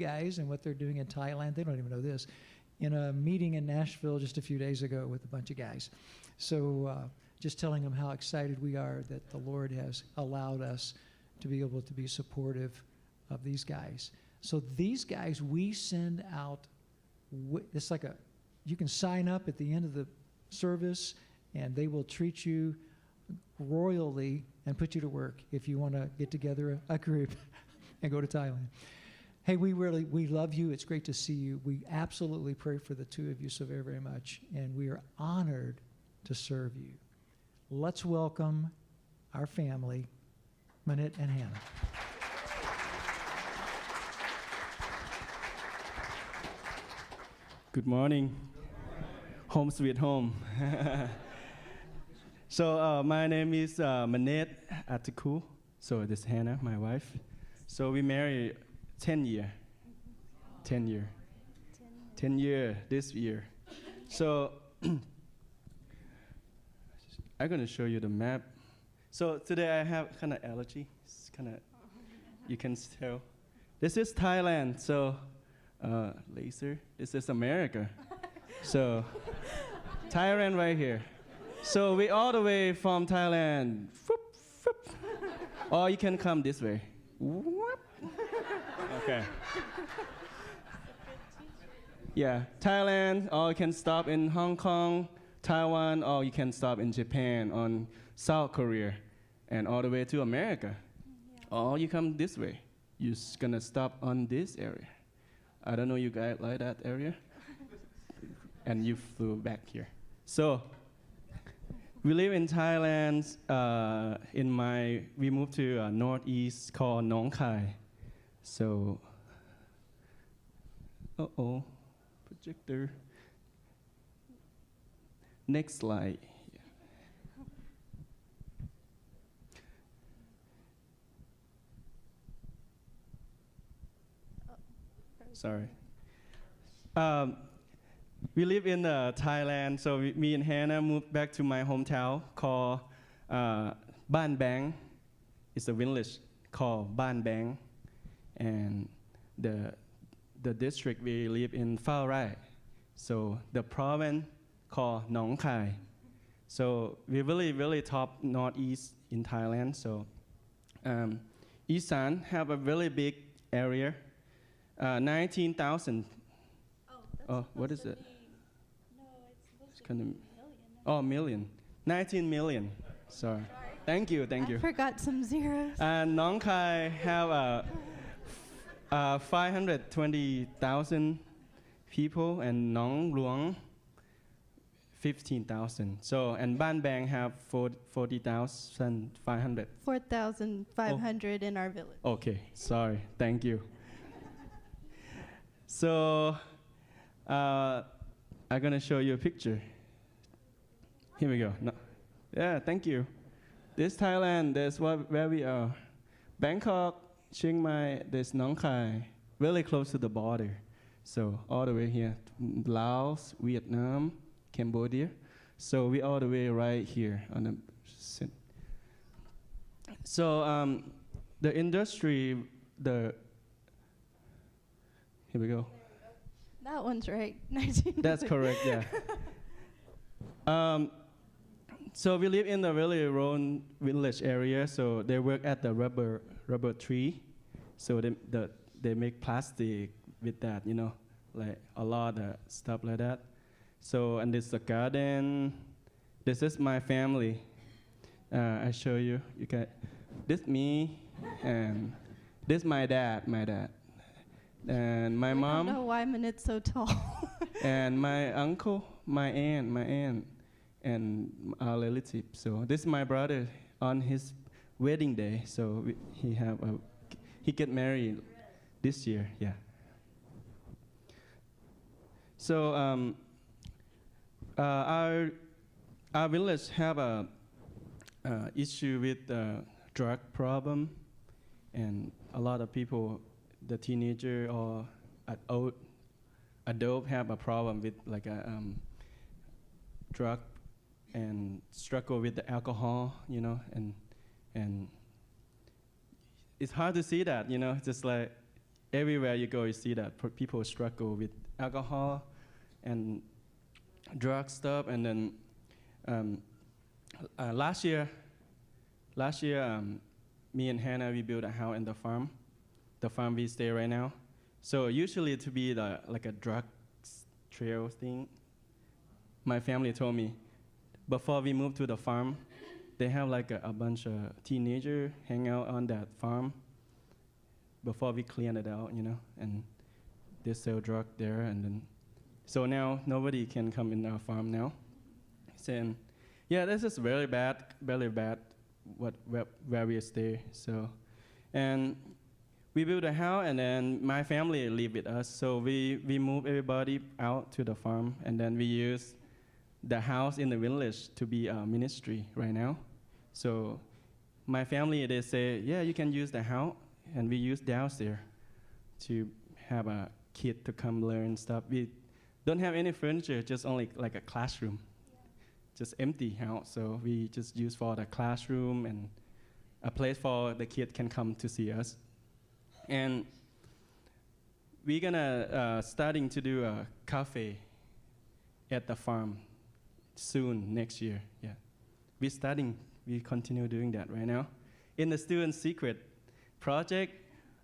guys and what they're doing in Thailand. They don't even know this. In a meeting in Nashville just a few days ago with a bunch of guys. So just telling them how excited we are that the Lord has allowed us to be able to be supportive of these guys. So these guys, we send out, it's like you can sign up at the end of the service and they will treat you royally and put you to work if you want to get together a group and go to Thailand. Hey, we love you. It's great to see you. We absolutely pray for the two of you so very, very much, and we are honored to serve you. Let's welcome our family, Manit and Hannah. Good morning. Home sweet home. So my name is Manit Attakul. So this is Hannah, my wife. So we married 10 year this year. So I'm gonna show you the map. So today I have kind of allergy. It's kind of, you can tell. This is Thailand. So laser. This is America. So Thailand right here. So we all the way from Thailand. Or you can come this way. Okay. Yeah, Thailand, or you can stop in Hong Kong, Taiwan, or you can stop in Japan, on South Korea, and all the way to America. Yeah. Or you come this way. You're gonna stop on this area. I don't know you guys like that area. And you flew back here. So we live in Thailand. We moved to northeast called Nong Khai. So, projector. Next slide. Sorry. We live in Thailand, so me and Hannah moved back to my hometown called Ban Bang. It's a village called Ban Bang. And the district we live in Phao Rai. So the province called Nong Khai. So we're really top northeast in Thailand. So Isan have a really big area, 19,000. Oh, what is it? No, it's supposed to be million. Oh, million. 19 million. Sorry. Thank you. I forgot some zeros. And Nong Khai have 520,000 people, and Nong Luang 15,000. So, and Ban Bang have 40,500. 4,500 in our village. Okay, sorry. Thank you. So, I'm gonna show you a picture. Here we go. No. Yeah, thank you. This Thailand, where we are. Bangkok, Chiang Mai, there's Nong Khai, really close to the border. So all the way here, Laos, Vietnam, Cambodia. So we all the way right here on the. So the industry, here we go. That one's right. 19. That's correct. Yeah. So we live in a really rural village area. So they work at the rubber tree. So they make plastic with that, like a lot of stuff like that. So, and this is a garden. This is my family. I show you. This me, and this my dad. And my mom. I don't know why Manit's so tall. And my uncle, my aunt, and our relative. So this is my brother on his wedding day. So he get married this year. Yeah. So our village have a issue with drug problem, and a lot of people, the teenager or adult have a problem with like a drug and struggle with the alcohol, and it's hard to see that, just like everywhere you go, you see that people struggle with alcohol and drug stuff. And then last year, me and Hannah, we built a house in the farm we stay right now. So usually to be like a drug trail thing, my family told me, before we moved to the farm, they have like a bunch of teenagers hang out on that farm before we clean it out, and they sell drug there. And then, so now nobody can come in our farm now. Saying, yeah, this is very bad, where we stay. So, and we built a house, and then my family live with us. So we move everybody out to the farm, and then we use the house in the village to be a ministry right now. So my family, they say, yeah, you can use the house, and we use downstairs to have a kid to come learn stuff. We don't have any furniture, just only like a classroom, just empty house. So we just use for the classroom and a place for the kid can come to see us. And we're gonna starting to do a cafe at the farm soon next year. Yeah, we continue doing that right now. In the student secret project,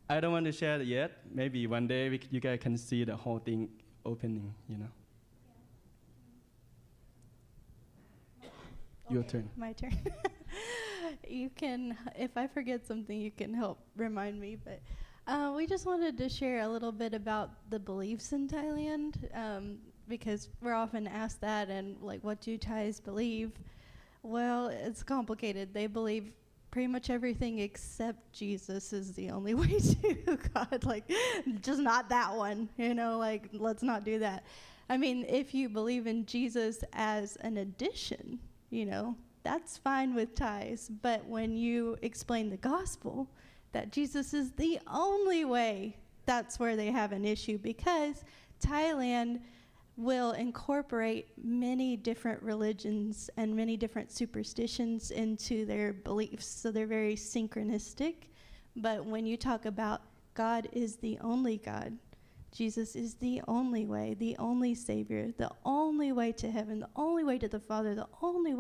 I don't want to share it yet. Maybe one day you guys can see the whole thing opening, Your turn. My turn. You can, if I forget something, you can help remind me. But we just wanted to share a little bit about the beliefs in Thailand, because we're often asked that, and like, what do Thais believe? Well, it's complicated. They believe pretty much everything except Jesus is the only way to God. Like, just not that one, like, let's not do that. I mean, if you believe in Jesus as an addition, that's fine with Thais. But when you explain the gospel, that Jesus is the only way, that's where they have an issue, because Thailand will incorporate many different religions and many different superstitions into their beliefs. So they're very synchronistic. But when you talk about God is the only God, Jesus is the only way, the only Savior, the only way to heaven, the only way to the Father, the only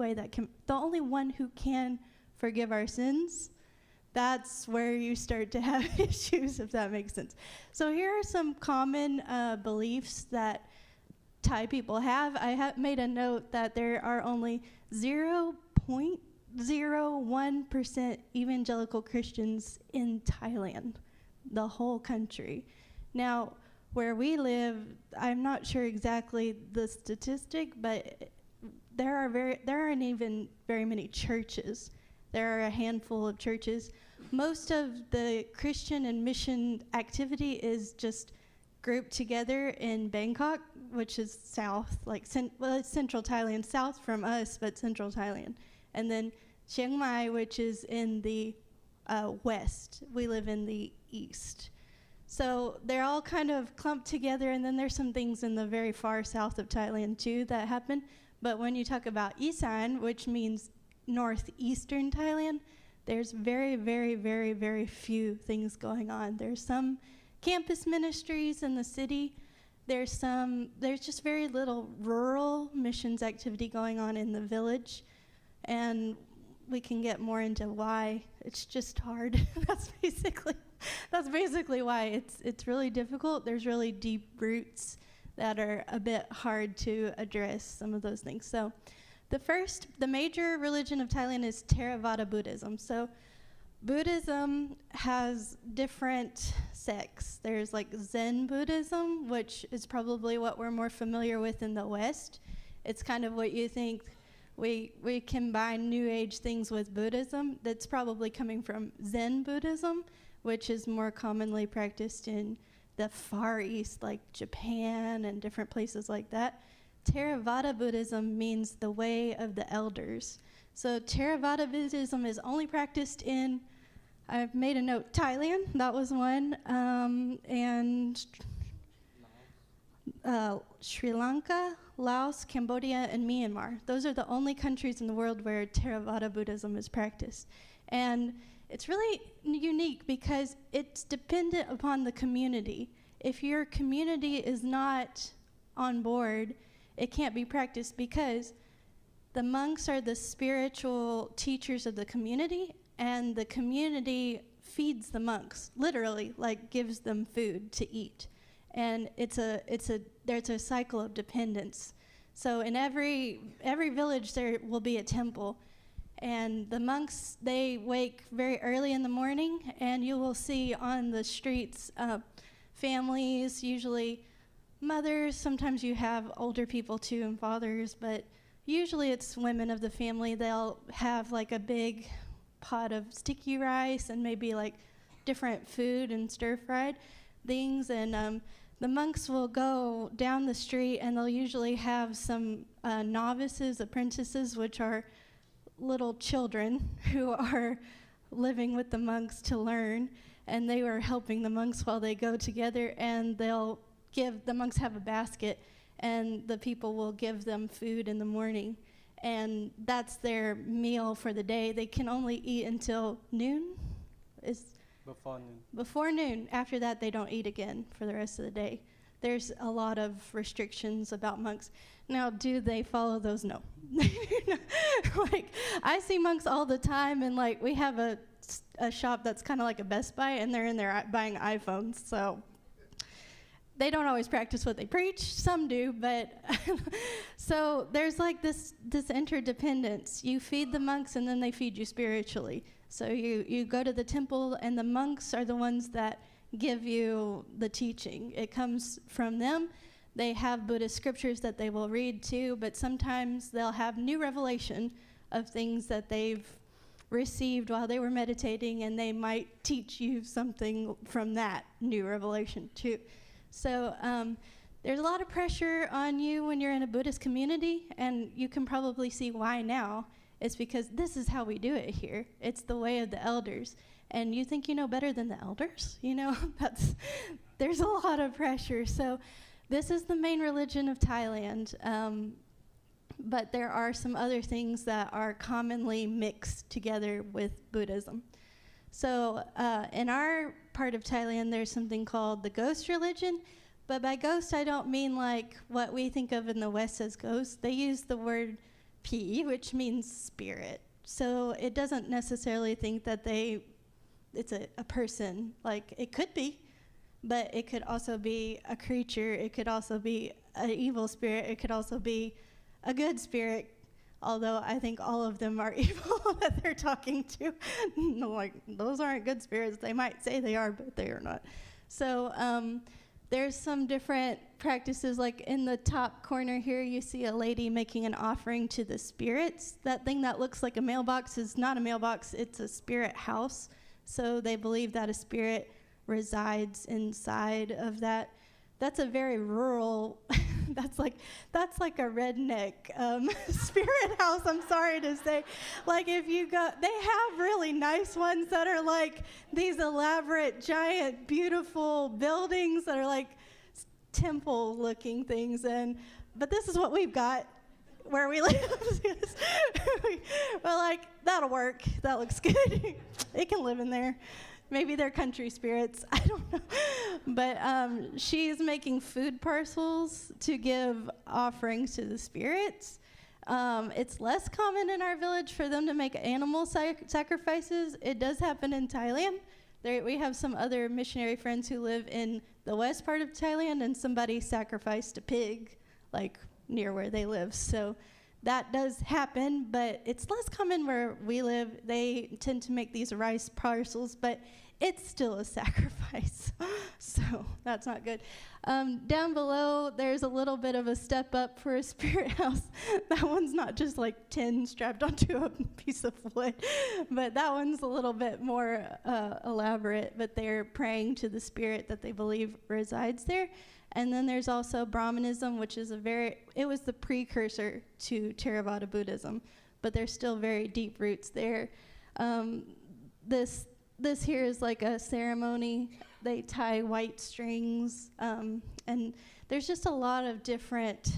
one who can forgive our sins, that's where you start to have issues, if that makes sense. So here are some common beliefs that Thai people have. I have made a note that there are only 0.01% evangelical Christians in Thailand, the whole country. Now, where we live, I'm not sure exactly the statistic, but there aren't even very many churches. There are a handful of churches. Most of the Christian and mission activity is just grouped together in Bangkok, which is south, it's central Thailand, south from us, but central Thailand. And then Chiang Mai, which is in the west. We live in the east. So they're all kind of clumped together, and then there's some things in the very far south of Thailand too that happen. But when you talk about Isan, which means northeastern Thailand, there's very, very, very, very few things going on. There's some campus ministries in the city. There's just very little rural missions activity going on in the village. And we can get more into why. It's just hard. That's basically why it's really difficult. There's really deep roots that are a bit hard to address some of those things. So the major religion of Thailand is Theravada Buddhism. So Buddhism has different sects. There's like Zen Buddhism, which is probably what we're more familiar with in the West. It's kind of what you think we combine New Age things with Buddhism. That's probably coming from Zen Buddhism, which is more commonly practiced in the Far East, like Japan and different places like that. Theravada Buddhism means the way of the elders. So Theravada Buddhism is only practiced in, I've made a note, Thailand, that was one, and Sri Lanka, Laos, Cambodia, and Myanmar. Those are the only countries in the world where Theravada Buddhism is practiced. And it's really unique because it's dependent upon the community. If your community is not on board, it can't be practiced because the monks are the spiritual teachers of the community, and the community feeds the monks, literally, like gives them food to eat. And there's a cycle of dependence. So in every village there will be a temple. And the monks, they wake very early in the morning, and you will see on the streets families, usually mothers, sometimes you have older people too and fathers, but usually it's women of the family. They'll have like a big pot of sticky rice and maybe like different food and stir-fried things, and the monks will go down the street, and they'll usually have some novices, apprentices, which are little children who are living with the monks to learn, and they were helping the monks while they go together, and the monks have a basket, and the people will give them food in the morning, and that's their meal for the day. They can only eat until noon. Before noon. Before noon. After that, they don't eat again for the rest of the day. There's a lot of restrictions about monks. Now, do they follow those? No. Like, I see monks all the time, and like we have a shop that's kind of like a Best Buy, and they're in there buying iPhones. So they don't always practice what they preach. Some do, but so there's like this interdependence. You feed the monks, and then they feed you spiritually. So you go to the temple, and the monks are the ones that give you the teaching. It comes from them. They have Buddhist scriptures that they will read too, but sometimes they'll have new revelation of things that they've received while they were meditating, and they might teach you something from that new revelation too. So there's a lot of pressure on you when you're in a Buddhist community, and you can probably see why now. It's because this is how we do it here. It's the way of the elders. And you think you know better than the elders? You know, there's a lot of pressure. So this is the main religion of Thailand. But there are some other things that are commonly mixed together with Buddhism. So in our part of Thailand, there's something called the ghost religion. But by ghost, I don't mean like what we think of in the West as ghost. They use the word pi, which means spirit. So it doesn't necessarily think that it's a person. Like, it could be, but it could also be a creature. It could also be an evil spirit. It could also be a good spirit, although I think all of them are evil that they're talking to. No, like, those aren't good spirits. They might say they are, but they are not. So there's some different practices. Like in the top corner here, you see a lady making an offering to the spirits. That thing that looks like a mailbox is not a mailbox. It's a spirit house. So they believe that a spirit resides inside of that. That's a very rural, that's like a redneck spirit house, I'm sorry to say. Like, if you go, they have really nice ones that are like these elaborate, giant, beautiful buildings that are like temple-looking things. But this is what we've got where we live. We're like, that'll work. That looks good. It can live in there. Maybe they're country spirits. I don't know. But she's making food parcels to give offerings to the spirits. It's less common in our village for them to make animal sacrifices. It does happen in Thailand. We have some other missionary friends who live in the west part of Thailand, and somebody sacrificed a pig, like, near where they live. So that does happen, but it's less common where we live. They tend to make these rice parcels, but it's still a sacrifice. So that's not good. Down below, there's a little bit of a step up for a spirit house. That one's not just like tin strapped onto a piece of wood, but that one's a little bit more elaborate, but they're praying to the spirit that they believe resides there. And then there's also Brahmanism, which is it was the precursor to Theravada Buddhism, but there's still very deep roots there. This here is like a ceremony. They tie white strings, and there's just a lot of different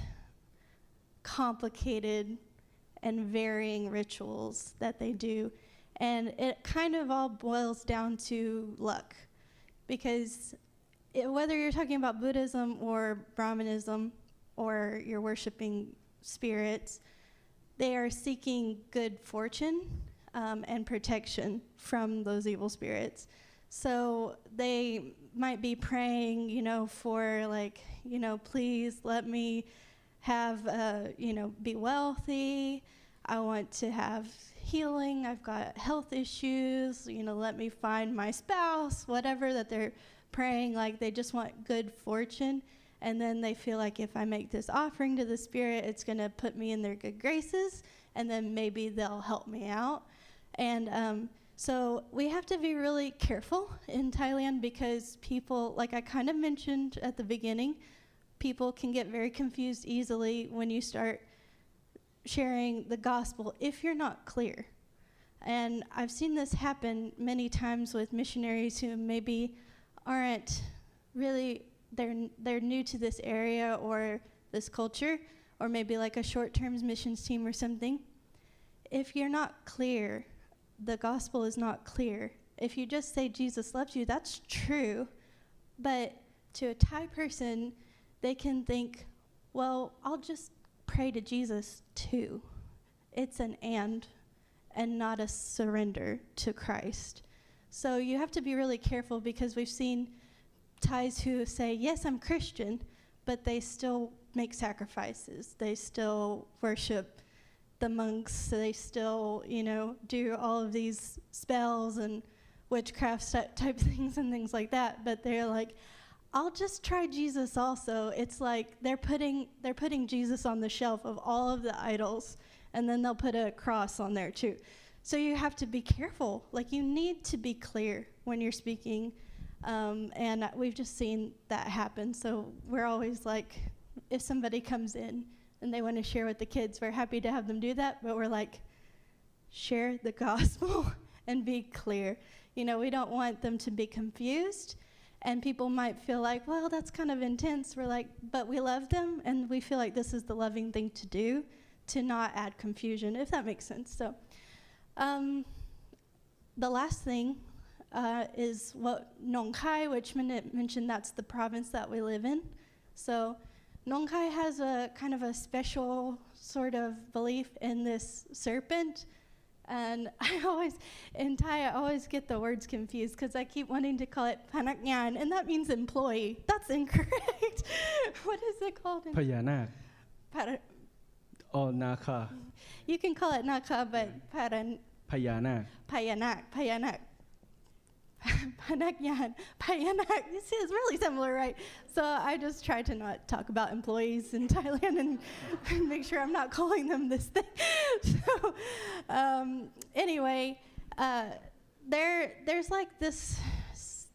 complicated and varying rituals that they do. And it kind of all boils down to luck, because whether you're talking about Buddhism or Brahmanism or you're worshiping spirits, they are seeking good fortune and protection from those evil spirits. So they might be praying, for please let me have, be wealthy. I want to have healing. I've got health issues. Let me find my spouse, whatever that they're praying. Like, they just want good fortune. And then they feel like if I make this offering to the spirit, it's going to put me in their good graces, and then maybe they'll help me out. And so we have to be really careful in Thailand, because people, like I kind of mentioned at the beginning, people can get very confused easily when you start sharing the gospel if you're not clear. And I've seen this happen many times with missionaries who maybe aren't really, they're new to this area or this culture, or maybe like a short-term missions team or something. If you're not clear, the gospel is not clear. If you just say Jesus loves you, that's true. But to a Thai person, they can think, well, I'll just pray to Jesus too. It's an and not a surrender to Christ. So you have to be really careful, because we've seen Thais who say, yes, I'm Christian, but they still make sacrifices. They still worship the monks. They still, do all of these spells and witchcraft type things and things like that. But they're like, I'll just try Jesus also. It's like they're putting Jesus on the shelf of all of the idols, and then they'll put a cross on there too. So you have to be careful. Like, you need to be clear when you're speaking. And we've just seen that happen. So we're always like, if somebody comes in and they want to share with the kids, we're happy to have them do that. But we're like, share the gospel and be clear. We don't want them to be confused. And people might feel like, well, that's kind of intense. We're like, but we love them, and we feel like this is the loving thing to do, to not add confusion, if that makes sense. So the last thing is what Nong Khai, which Manit mentioned, that's the province that we live in. So Nong Khai has a kind of a special sort of belief in this serpent. And in Thai, I always get the words confused, because I keep wanting to call it panak nyan, and that means employee. That's incorrect. What is it called? Payanak. Or Naka. You can call it Naka, but Payanak. Payanak. Panakyan, Payanak. You see, it's really similar, right? So I just try to not talk about employees in Thailand and make sure I'm not calling them this thing. So anyway, there's like this,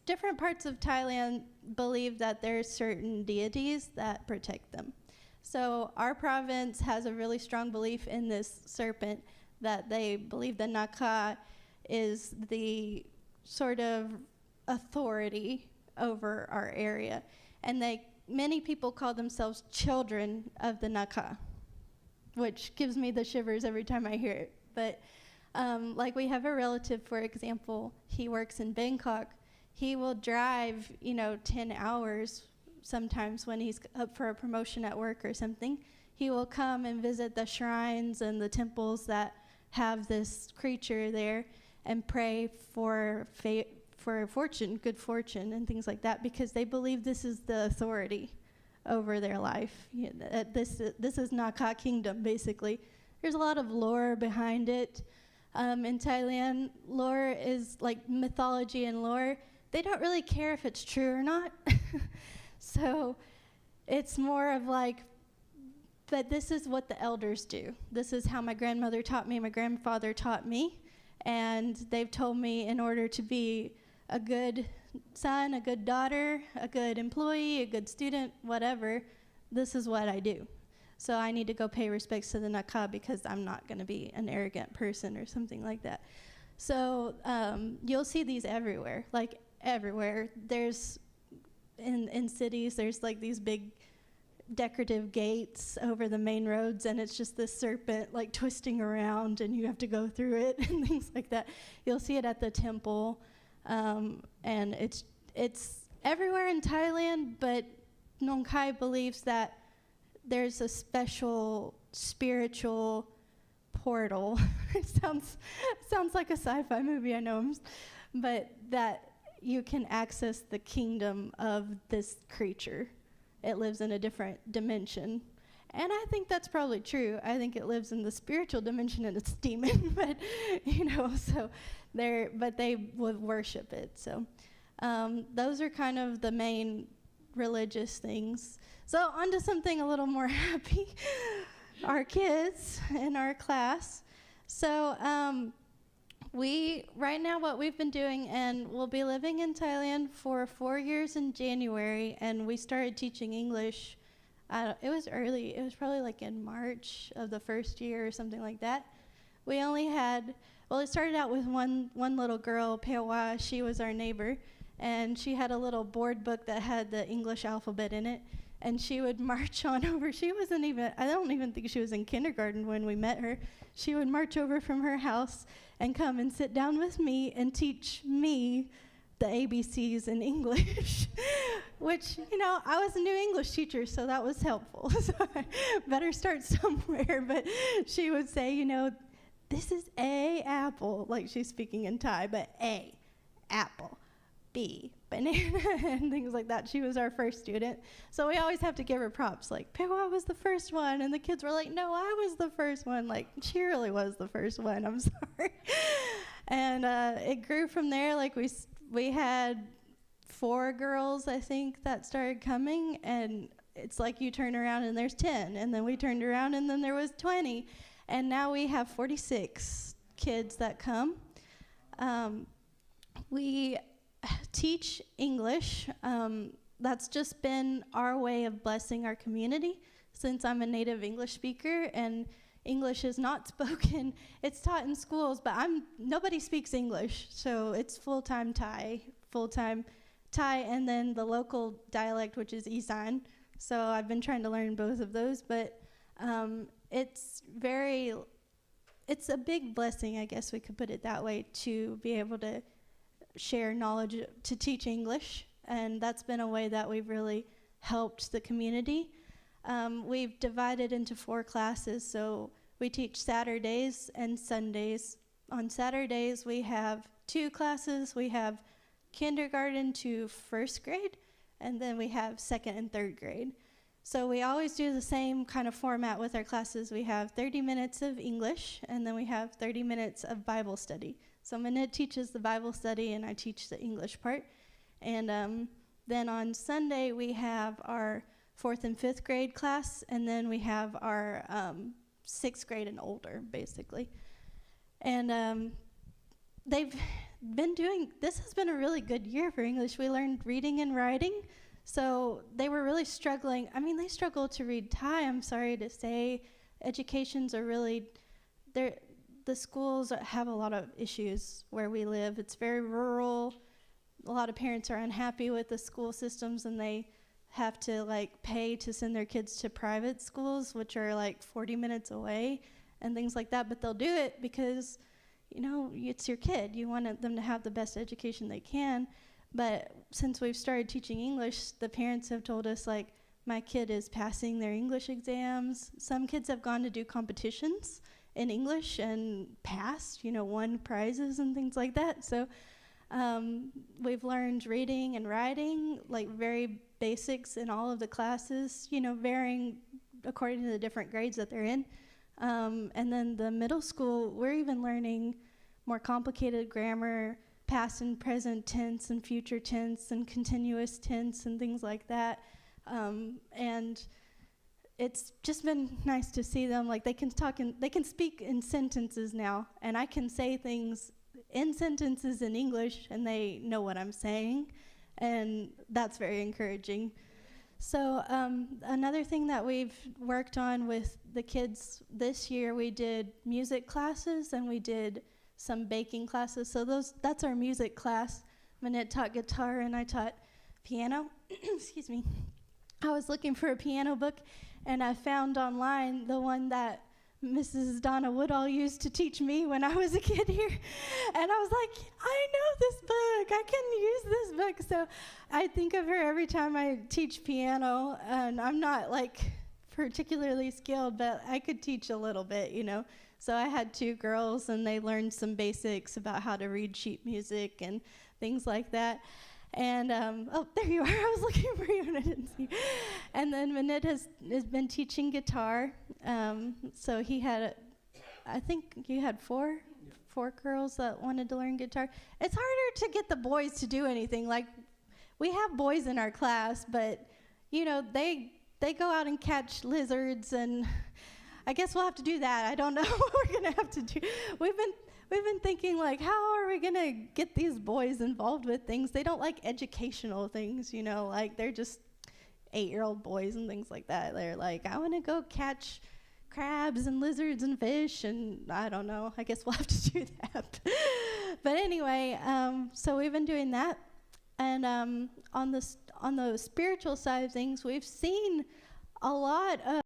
different parts of Thailand believe that there's certain deities that protect them. So our province has a really strong belief in this serpent, that they believe the Naka is the sort of authority over our area. And many people call themselves children of the Naka, which gives me the shivers every time I hear it. But like, we have a relative, for example, he works in Bangkok. He will drive, 10 hours sometimes when he's up for a promotion at work or something. He will come and visit the shrines and the temples that have this creature there, and pray for fortune, good fortune, and things like that, because they believe this is the authority over their life. This is Naka Kingdom, basically. There's a lot of lore behind it. In Thailand, lore is like mythology and lore. They don't really care if it's true or not. So it's more of like, but this is what the elders do. This is how my grandmother taught me, my grandfather taught me. And they've told me, in order to be a good son, a good daughter, a good employee, a good student, whatever, this is what I do. So I need to go pay respects to the Naka, because I'm not going to be an arrogant person or something like that. So you'll see these everywhere, like everywhere. There's, in cities, there's like these big decorative gates over the main roads, and it's just this serpent like twisting around, and you have to go through it and things like that. You'll see it at the temple, and it's everywhere in Thailand, but Nong Khai believes that there's a special spiritual portal. It sounds like a sci-fi movie, I know, but that you can access the kingdom of this creature. It lives in a different dimension. And I think that's probably true. I think it lives in the spiritual dimension and it's demon, but so they would worship it. So those are kind of the main religious things. So on to something a little more happy. Our kids in our class. So right now what we've been doing, and we'll be living in Thailand for 4 years in January, and we started teaching English. It was early. It was probably like in March of the first year or something like that. We only had, it started out with one little girl, Pewa. She was our neighbor, and she had a little board book that had the English alphabet in it, and she would march on over. I don't even think she was in kindergarten when we met her. She would march over from her house and come and sit down with me and teach me the ABCs in English, which, I was a new English teacher, so that was helpful. So I better start somewhere. But she would say, this is A, apple, like she's speaking in Thai, but A, apple, B, banana, and things like that. She was our first student. So we always have to give her props, like, Pewa was the first one. And the kids were like, no, I was the first one. Like, she really was the first one. I'm sorry. And it grew from there. Like, we had 4 girls, I think, that started coming. And it's like you turn around and there's 10. And then we turned around and then there was 20. And now we have 46 kids that come. We teach English. That's just been our way of blessing our community, since I'm a native English speaker and English is not spoken. It's taught in schools, but nobody speaks English, so it's full-time Thai, and then the local dialect, which is Isan. So I've been trying to learn both of those, but it's a big blessing, I guess we could put it that way, to be able to share knowledge, to teach English, and that's been a way that we've really helped the community. We've divided into 4 classes, so we teach Saturdays and Sundays. On Saturdays, we have 2 classes. We have kindergarten to 1st grade, and then we have 2nd and 3rd grade. So we always do the same kind of format with our classes. We have 30 minutes of English, and then we have 30 minutes of Bible study. So Manit teaches the Bible study, and I teach the English part. And then on Sunday, we have our 4th and 5th grade class, and then we have our 6th grade and older, basically. And they've been this has been a really good year for English. We learned reading and writing, so they were really struggling. I mean, they struggle to read Thai, I'm sorry to say. Educations are really, the schools have a lot of issues where we live. It's very rural. A lot of parents are unhappy with the school systems, and they have to pay to send their kids to private schools, which are 40 minutes away and things like that. But they'll do it because, it's your kid. You want them to have the best education they can. But since we've started teaching English, the parents have told us, my kid is passing their English exams. Some kids have gone to do competitions in English and passed, won prizes and things like that. So we've learned reading and writing, very basics in all of the classes, varying according to the different grades that they're in. And then the middle school, we're even learning more complicated grammar, past and present tense and future tense and continuous tense and things like that. And it's just been nice to see them. They can speak in sentences now, and I can say things in sentences in English, and they know what I'm saying, and that's very encouraging. So another thing that we've worked on with the kids this year, we did music classes and we did some baking classes. So that's our music class. Manit taught guitar and I taught piano. Excuse me. I was looking for a piano book, and I found online the one that Mrs. Donna Woodall used to teach me when I was a kid here. And I was like, I know this book. I can use this book. So I think of her every time I teach piano, and I'm not like particularly skilled, but I could teach a little bit, you know. So I had 2 girls, and they learned some basics about how to read sheet music and things like that. And, oh, there you are. I was looking for you, and I didn't see you. And then Manit has been teaching guitar. So he had, I think you had 4 girls that wanted to learn guitar. It's harder to get the boys to do anything. Like, we have boys in our class, but, you know, they go out and catch lizards, and I guess we'll have to do that. I don't know what we're going to have to do. We've been thinking, like, how are we going to get these boys involved with things? They don't like educational things, you know, like they're just 8-year-old boys and things like that. They're like, I want to go catch crabs and lizards and fish, and I don't know. I guess we'll have to do that. But anyway, so we've been doing that. And on the spiritual side of things, we've seen a lot of